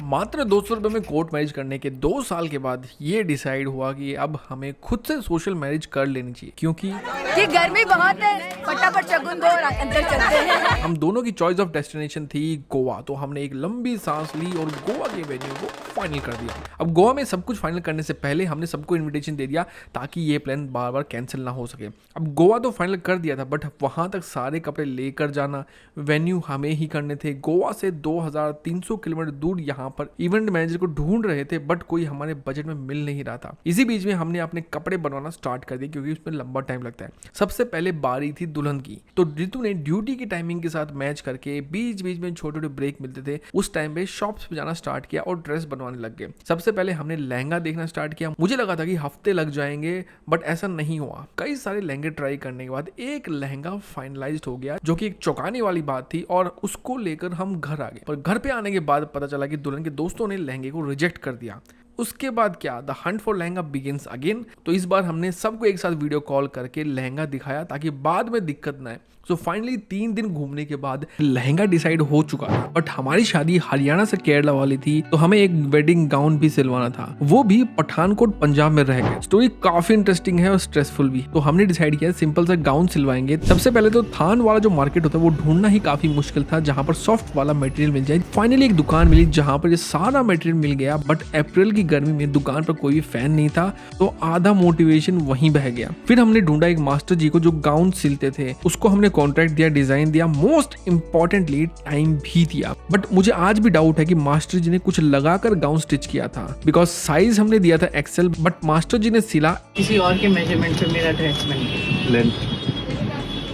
मात्र 200 रुपये में कोर्ट मैरिज करने के 2 साल के बाद ये डिसाइड हुआ कि अब हमें खुद से सोशल मैरिज कर लेनी चाहिए, क्योंकि गर्मी बहुत है, फटाफट शगुन दो और अंदर चलते हैं। हम दोनों की चॉइस ऑफ डेस्टिनेशन थी गोवा, तो हमने एक लंबी सांस ली और गोवा के वेन्यू को फाइनल कर दिया। अब गोवा में सब कुछ फाइनल करने से पहले हमने सबको इन्विटेशन दे दिया ताकि ये प्लान बार बार कैंसिल ना हो सके। अब गोवा तो फाइनल कर दिया था, बट वहाँ तक सारे कपड़े लेकर जाना, वेन्यू हमें ही करने थे। गोवा से 2300 किलोमीटर दूर यहाँ पर इवेंट मैनेजर को ढूंढ रहे थे, बट कोई हमारे बजट में मिल नहीं रहा था। इसी बीच में हमने अपने कपड़े बनवाना स्टार्ट कर दिया, क्योंकि उसमें लंबा टाइम लगता है। सबसे पहले बारी थी दुल्हन की, तो रितु ने ड्यूटी की टाइमिंग के साथ मैच करके बीच बीच में छोटे छोटे ब्रेक मिलते थे, उस टाइम पे शॉप्स पे जाना स्टार्ट किया और ड्रेस बनवाने लग गए। सबसे पहले हमने लहंगा देखना स्टार्ट किया। मुझे लगा था कि हफ्ते लग जाएंगे, बट ऐसा नहीं हुआ। कई सारे लहंगे ट्राई करने के बाद एक लहंगा फाइनलाइज्ड हो गया, जो कि एक चौंकाने वाली बात थी, और उसको लेकर हम घर आ गए। पर घर पे आने के बाद पता चला कि दुल्हन के दोस्तों ने लहंगे को रिजेक्ट कर दिया। उसके बाद क्या, the Hunt for lehenga begins again. तो इस बार हमने सबको एक साथ वीडियो कॉल करके लहंगा दिखाया ताकि बाद में दिक्कत ना आए। सो फाइनली 3 दिन घूमने के बाद लहंगा डिसाइड हो चुका था, बट हमारी शादी हरियाणा से केरला वाली थी, तो हमें एक वेडिंग गाउन भी सिलवाना था, वो भी पठानकोट पंजाब में रह गए। स्टोरी काफी इंटरेस्टिंग है और स्ट्रेसफुल भी। तो हमने डिसाइड किया सिंपल सा गाउन सिलवाएंगे। सबसे पहले तो थान वाला जो मार्केट होता है वो ढूंढना ही काफी मुश्किल था, जहाँ पर सॉफ्ट वाला मटेरियल मिल जाए। फाइनली एक दुकान मिली जहाँ पर ये सारा मटेरियल मिल गया, बट अप्रैल की गर्मी में दुकान पर कोई भी फैन नहीं था, तो आधा मोटिवेशन वहीं बह गया। फिर हमने ढूंढा एक मास्टर जी को जो गाउन सिलते थे, उसको हमने कॉन्ट्रैक्ट दिया, डिजाइन दिया, मोस्ट इंपॉर्टेंटली टाइम भी दिया। बट मुझे आज भी डाउट है कि मास्टर जी ने कुछ लगाकर गाउन स्टिच किया था, बिकॉज साइज हमने दिया था एक्सेल, बट मास्टर जी ने सिला किसी और के मेजरमेंट से मेरा ड्रेस बन गया।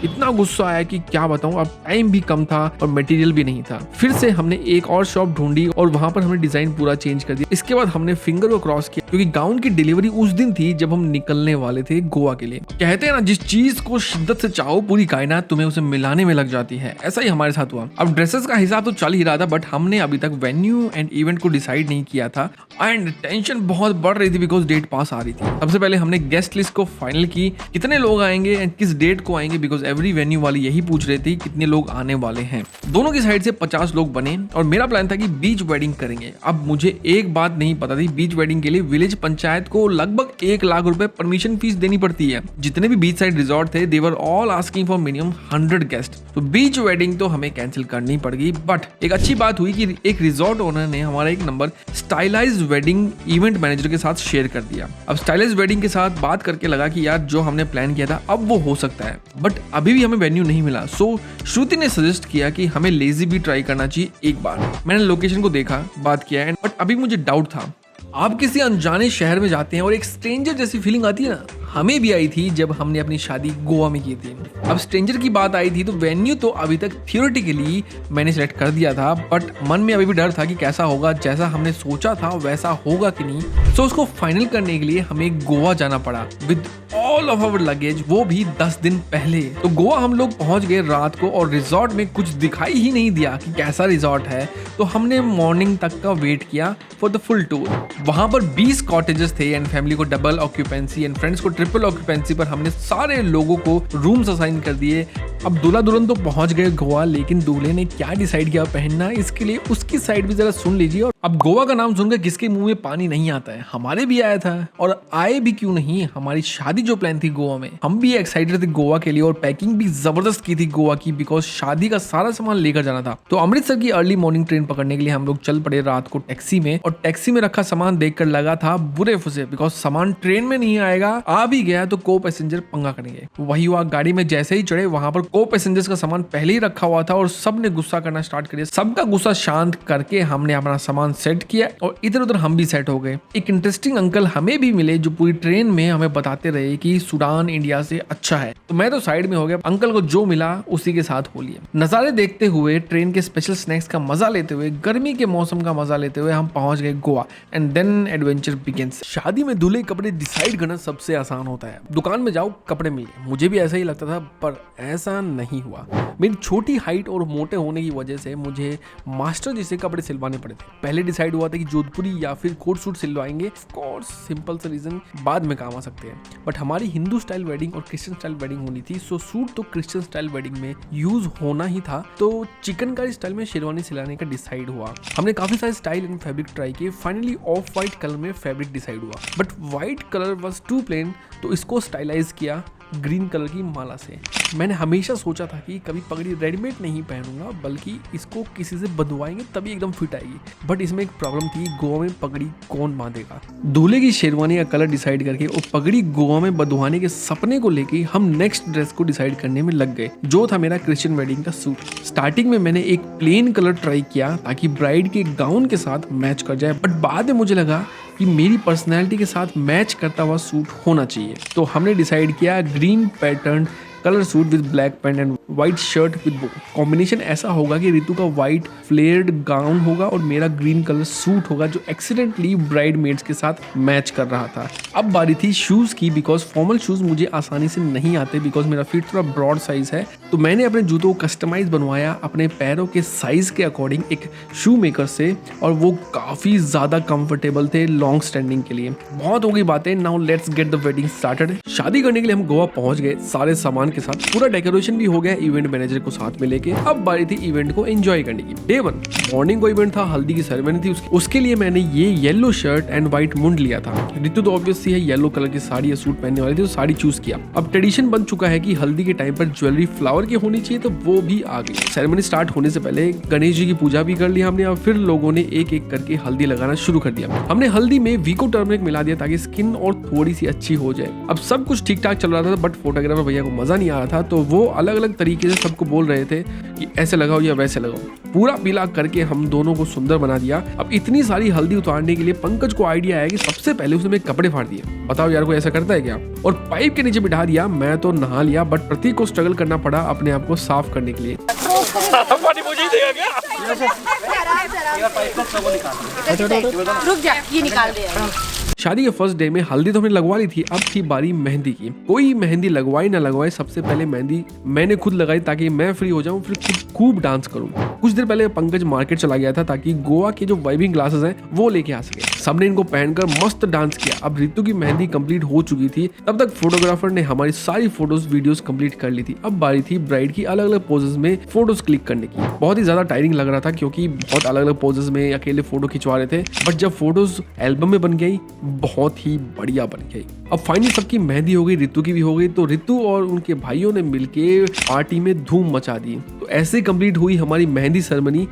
इतना गुस्सा आया कि क्या बताऊं। अब टाइम भी कम था और मटेरियल भी नहीं था। फिर से हमने एक और शॉप ढूंढी और वहां पर हमने डिजाइन पूरा चेंज कर दिया। इसके बाद हमने फिंगर को क्रॉस किया, क्योंकि गाउन की डिलीवरी उस दिन थी जब हम निकलने वाले थे गोवा के लिए। कहते हैं ना, जिस चीज को शिद्दत से चाहो पूरी कायनात तुम्हें उसे मिलाने में लग जाती है। ऐसा ही हमारे साथ हुआ। अब ड्रेसेस का हिसाब तो चल ही रहा था, बट हमने अभी तक वेन्यू एंड इवेंट को डिसाइड नहीं किया था, एंड टेंशन बहुत बढ़ रही थी बिकॉज डेट पास आ रही थी। सबसे पहले हमने गेस्ट लिस्ट को फाइनल की, कितने लोग आएंगे एंड किस डेट को आएंगे, बिकॉज एवरी वेन्यू वाली यही पूछ रहे थे कितने लोग आने वाले हैं। दोनों की साइड से 50 लोग बने और मेरा प्लान था कि बीच वेडिंग करेंगे। अब मुझे एक बात नहीं पता थी, बीच वेडिंग के लिए विलेज पंचायत को लगभग 1 लाख रुपए परमिशन फीस देनी पड़ती है। जितने भी बीच साइड रिजॉर्ट थे, they were all asking for minimum 100 guest. तो बीच वेडिंग तो हमें कैंसिल करनी पड़ गई। बट एक अच्छी बात हुई कि एक रिजॉर्ट ओनर ने हमारा एक number stylised wedding event manager के साथ शेयर कर दिया। अब स्टाइलाइज्ड वेडिंग के साथ बात करके लगा कि यार जो हमने प्लान किया था अब वो हो सकता है, बट अभी भी हमें वेन्यू नहीं मिला। सो श्रुति ने सजेस्ट किया कि हमें लेजी भी ट्राई करना चाहिए एक बार। मैंने लोकेशन को देखा, बात किया, बट अभी मुझे डाउट था। आप किसी अनजाने शहर में जाते हैं और एक स्ट्रेंजर जैसी फीलिंग आती है ना, हमें भी आई थी जब हमने अपनी शादी गोवा में की थी। अब स्ट्रेंजर की बात आई थी तो वेन्यू तो अभी तक थियोरेटिकली मैंने सेलेक्ट कर दिया था, बट मन में अभी भी डर था कि कैसा होगा, जैसा हमने सोचा था वैसा होगा कि नहीं। सो उसको फाइनल करने के लिए हमें गोवा जाना पड़ा with all of our luggage, वो भी 10 दिन पहले। तो गोवा हम लोग पहुंच गए रात को और रिजॉर्ट में कुछ दिखाई ही नहीं दिया कि कैसा रिजॉर्ट है। तो हमने मॉर्निंग तक का वेट किया फॉर द फुल टूर। वहां पर 20 कॉटेजेस थे एंड फैमिली को डबल ऑक्यूपेंसी एंड फ्रेंड्स को ट्रिपल ऑक्यूपेंसी पर हमने सारे लोगों को रूम्स असाइन कर दिए। अब दूल्हा दुल्हन तो पहुंच गए गोवा, लेकिन दूल्हे ने क्या डिसाइड किया पहनना, इसके लिए उसकी साइड भी जरा सुन लीजिए। और अब गोवा का नाम सुनकर किसके मुंह में पानी नहीं आता है, हमारे भी आया था। और आए भी क्यों नहीं, हमारी शादी जो प्लान थी गोवा में, हम भी एक्साइटेड थे गोवा के लिए और पैकिंग भी जबरदस्त की थी गोवा की, बिकॉज शादी का सारा सामान लेकर जाना था। तो अमृतसर की अर्ली मॉर्निंग ट्रेन पकड़ने के लिए हम लोग चल पड़े रात को टैक्सी में, और टैक्सी में रखा सामान देखकर लगा था बुरे फुसे, बिकॉज सामान ट्रेन में नहीं आएगा, आ भी गया तो को पैसेंजर पंगा करेंगे। वही हुआ, गाड़ी में जैसे ही चढ़े वहां पर को पैसेंजर्स का सामान पहले ही रखा हुआ था और सब ने गुस्सा करना स्टार्ट कर दिया। सबका गुस्सा शांत करके हमने अपना सामान सेट किया और इधर उधर हम भी सेट हो गए। एक इंटरेस्टिंग अंकल हमें भी मिले जो पूरी ट्रेन में हमें बताते रहे कि सूडान इंडिया से अच्छा है। तो मैं तो साइड में हो गया, अंकल को जो मिला उसी के साथ हो लिया। नजारे देखते हुए, ट्रेन के स्पेशल स्नैक्स का मजा लेते हुए, गर्मी के मौसम का मजा लेते हुए हम पहुंच गए Goa and then adventure begins. शादी में दूल्हे कपड़े डिसाइड करना सबसे आसान होता है। दुकान में जाओ, कपड़े मिल गए। मुझे भी ऐसा ही लगता था, पर ऐसा नहीं हुआ। मेरी छोटी हाइट और मोटे होने की वजह से मुझे मास्टर जी से कपड़े सिलवाने पड़े थे। पहले डिसाइड हुआ था कि जोधपुरी या फिर कोट सूट सिलवाएंगे। ऑफ कोर्स सिंपल सा रीजन बाद में काम आ सकते हैं, बट हमारी हिंदू स्टाइल वेडिंग और क्रिश्चियन स्टाइल वेडिंग होनी थी, सो सूट तो क्रिश्चियन स्टाइल वेडिंग में यूज होना ही था। तो चिकनकारी स्टाइल में शेरवानी सिलाने का डिसाइड हुआ। हमने काफी सारे स्टाइल एंड फैब्रिक ट्राई किए, फाइनली ऑफ व्हाइट कलर में फैब्रिक डिसाइड हुआ, but white colour was too plain, तो इसको स्टाइलाइज किया ग्रीन कलर की माला से। मैंने हमेशा सोचा था कि कभी पगड़ी रेडीमेड नहीं पहनूंगा, बल्कि इसको किसी से बंधवाएंगे तभी एकदम फिट आएगी, बट इसमें एक प्रॉब्लम थी, गोवा में पगड़ी कौन बांधेगा। दूल्हे की शेरवानी का कलर डिसाइड करके और पगड़ी गोवा में बंधवाने के सपने को लेके हम नेक्स्ट ड्रेस को डिसाइड करने में लग गए, जो था मेरा क्रिश्चियन वेडिंग का सूट। स्टार्टिंग में मैंने एक प्लेन कलर ट्राई किया ताकि ब्राइड के गाउन के साथ मैच कर जाए, बट बाद में मुझे लगा कि मेरी पर्सनैलिटी के साथ मैच करता हुआ सूट होना चाहिए, तो हमने डिसाइड किया green pattern colour suit with black pant and white shirt with बो। कॉम्बिनेशन ऐसा होगा कि रितु का व्हाइट फ्लेयर्ड गाउन होगा और मेरा ग्रीन कलर सूट होगा, जो एक्सीडेंटली ब्राइड मेड्स के साथ मैच कर रहा था। अब बारी थी शूज की, बिकॉज फॉर्मल शूज मुझे आसानी से नहीं आते, बिकॉज मेरा फीट थोड़ा ब्रॉड साइज है। तो मैंने अपने जूतों को कस्टमाइज बनवाया अपने पैरों के साइज के अकॉर्डिंग एक शू मेकर से, और वो काफी ज्यादा कंफर्टेबल थे लॉन्ग स्टैंडिंग के लिए। बहुत हो गई बातें, now let's get the wedding started. शादी करने के लिए हम गोवा पहुंच गए सारे सामान के साथ, पूरा डेकोरेशन भी हो गया इवेंट मैनेजर को साथ में लेके। अब बारी थी इवेंट को एंजॉय करने की। डे 1 मॉर्निंग को इवेंट था, हल्दी की सेरेमनी थी, उसके लिए मैंने ये येलो शर्ट एंड व्हाइट मुंड लिया था। रितु तो ऑब्वियसली है येलो कलर की साड़ी या सूट पहनने वाली थी, तो साड़ी चूज किया। अब ट्रेडिशन बन चुका है कि हल्दी के टाइम पर ज्वेलरी फ्लावर की होनी चाहिए, तो वो भी आ गई। सेरेमनी स्टार्ट होने से पहले गणेश जी की पूजा भी कर लिया हमने, और फिर लोगों ने एक एक करके हल्दी लगाना शुरू कर दिया। हमने हल्दी में वीको टर्मरिक मिला दिया ताकि स्किन और थोड़ी सी अच्छी हो जाए। अब सब कुछ ठीक ठाक चल रहा था, बट फोटोग्राफर भैया को मजा नहीं आ रहा था, तो वो अलग अलग तरीके से सबको बोल रहे थे कि ऐसे लगाओ या वैसे लगाओ। पूरा पीला करके हम दोनों को सुंदर बना दिया। अब इतनी सारी हल्दी उतारने के लिए पंकज को आइडिया आया कि सबसे पहले उसने मेरे कपड़े फाड़ दिए। बताओ यार, कोई ऐसा करता है क्या? और पाइप के नीचे बिठा दिया। मैं तो नहा लिया, बट प्रतीक को स्ट्रगल करना पड़ा अपने आप को साफ करने के लिए। रुक जा, ये निकाल दे। शादी के फर्स्ट डे में हल्दी तो हमने लगवा ली थी, अब थी बारी मेहंदी की। कोई मेहंदी लगवाई ना लगवाए, सबसे पहले मेहंदी मैंने खुद लगाई ताकि मैं फ्री हो जाऊं, फिर खुद खूब डांस करूं। कुछ देर पहले पंकज मार्केट चला गया था ताकि गोवा के जो वाइबिंग ग्लासेस हैं वो लेके आ सके। सबने इनको पहनकर मस्त डांस किया। अब रितु की मेहंदी कंप्लीट हो चुकी थी, तब तक फोटोग्राफर ने हमारी सारी फोटोज वीडियोस कंप्लीट कर ली थी। अब बारी थी ब्राइड की अलग अलग पोजेस में फोटोज क्लिक करने की। बहुत ही ज्यादा टायरिंग लग रहा था क्योंकि बहुत अलग अलग पोजेस में अकेले फोटो खिंचवा रहे थे, बट जब फोटोज एल्बम में बन गई बहुत ही बढ़िया बन गई। अब फाइनली सबकी मेहंदी हो गई, रितु की भी हो गई, तो रितु और उनके भाइयों ने मिलके पार्टी में धूम मचा दी। तो ऐसे कंप्लीट हुई हमारी मेहंदी सेरेमनी।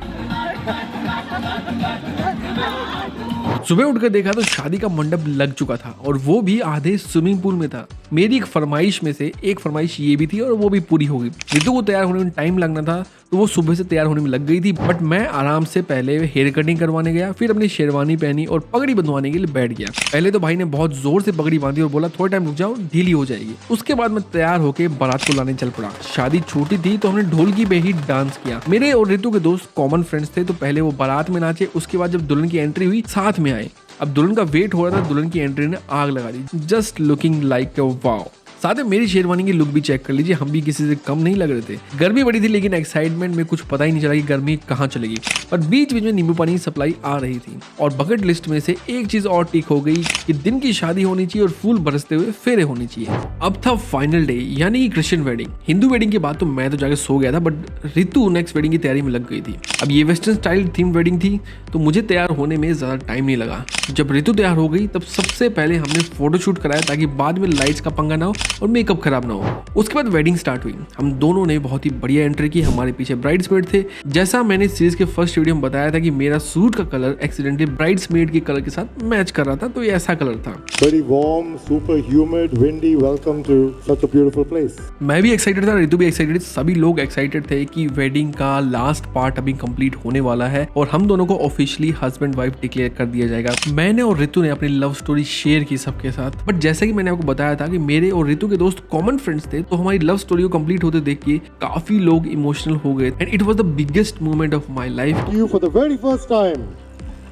सुबह उठकर देखा तो शादी का मंडप लग चुका था, और वो भी आधे स्विमिंग पूल में था। मेरी एक फरमाइश में से एक फरमाइश ये भी थी, और वो भी पूरी हो गई। रितु को तैयार होने में टाइम लगना था, तो वो सुबह से तैयार होने में लग गई थी, बट मैं आराम से पहले हेयर कटिंग करवाने गया, फिर अपनी शेरवानी पहनी और पगड़ी बंधवाने के लिए बैठ गया। पहले तो भाई ने बहुत जोर से पगड़ी बांधी और बोला थोड़ा टाइम रुक जाओ, ढीली हो जाएगी। उसके बाद मैं तैयार होकर बारात को लाने चल पड़ा। शादी छोटी थी तो हमने ढोलकी पे ही डांस किया। मेरे और रितु के दोस्त कॉमन फ्रेंड्स थे, तो पहले वो बारात में नाचे, उसके बाद जब दुल्हन की एंट्री हुई साथ में आए। अब दुल्हन का वेट हो रहा था, दुल्हन की एंट्री ने आग लगा दी। जस्ट लुकिंग लाइक अ वाव। साथ में मेरी शेरवानी की लुक भी चेक कर लीजिए, हम भी किसी से कम नहीं लग रहे थे। गर्मी बड़ी थी, लेकिन एक्साइटमेंट में कुछ पता ही नहीं चला कि गर्मी कहाँ चलेगी, पर बीच बीच में नींबू पानी की सप्लाई आ रही थी। और बकेट लिस्ट में से एक चीज और टिक हो गई कि दिन की शादी होनी चाहिए और फूल बरसते हुए फेरे होनी चाहिए। अब था फाइनल डे, यानी कि क्रिश्चियन वेडिंग। हिंदू वेडिंग के बाद तो मैं तो जाके सो गया था, बट रितु नेक्स्ट वेडिंग की तैयारी में लग गई थी। अब ये वेस्टर्न स्टाइल थीम वेडिंग थी, तो मुझे तैयार होने में ज्यादा टाइम नहीं लगा। जब रितु तैयार हो गई, तब सबसे पहले हमने फोटोशूट कराया ताकि बाद में लाइट्स का पंगा ना हो और मेकअप खराब ना हो। उसके बाद वेडिंग स्टार्ट हुई। हम दोनों ने बहुत ही बढ़िया एंट्री की। हमारे पीछे ब्राइड्समेड थे। जैसा मैंने सीरीज के फर्स्ट वीडियो में बताया था कि मेरा सूट का कलर एक्सीडेंटली ब्राइड्समेड के कलर के साथ मैच कर रहा था, तो ये ऐसा कलर था। Very warm, super humid, windy. Welcome to such a beautiful place. मैं भी एक्साइटेड था, रितु भी एक्साइटेड, सभी लोग एक्साइटेड थे कि वेडिंग का लास्ट पार्ट अभी कंप्लीट होने वाला है और हम दोनों को ऑफिशियली हस्बैंड वाइफ डिक्लेयर कर दिया जाएगा। मैंने और रितु ने अपनी लव स्टोरी शेयर की सबके साथ, बट जैसे कि मैंने आपको बताया था कि मेरे और रितु के दोस्त कॉमन फ्रेंड्स थे, तो हमारी लव स्टोरी को कंप्लीट होते देख के काफी लोग इमोशनल हो गए, and it was the biggest moment of my life. You for the very first time,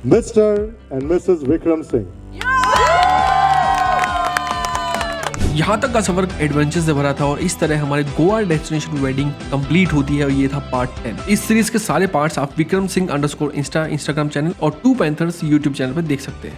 Mr. and Mrs. Vikram Singh. यहाँ तक का सफर एडवेंचर से भरा था और इस तरह हमारे गोवा डेस्टिनेशन वेडिंग कंप्लीट होती है और ये था पार्ट 10। इस सीरीज के सारे पार्ट्स आप विक्रम सिंह _ इंस्टाग्राम चैनल और टू पैंथर्स यूट्यूब चैनल पर देख सकते हैं।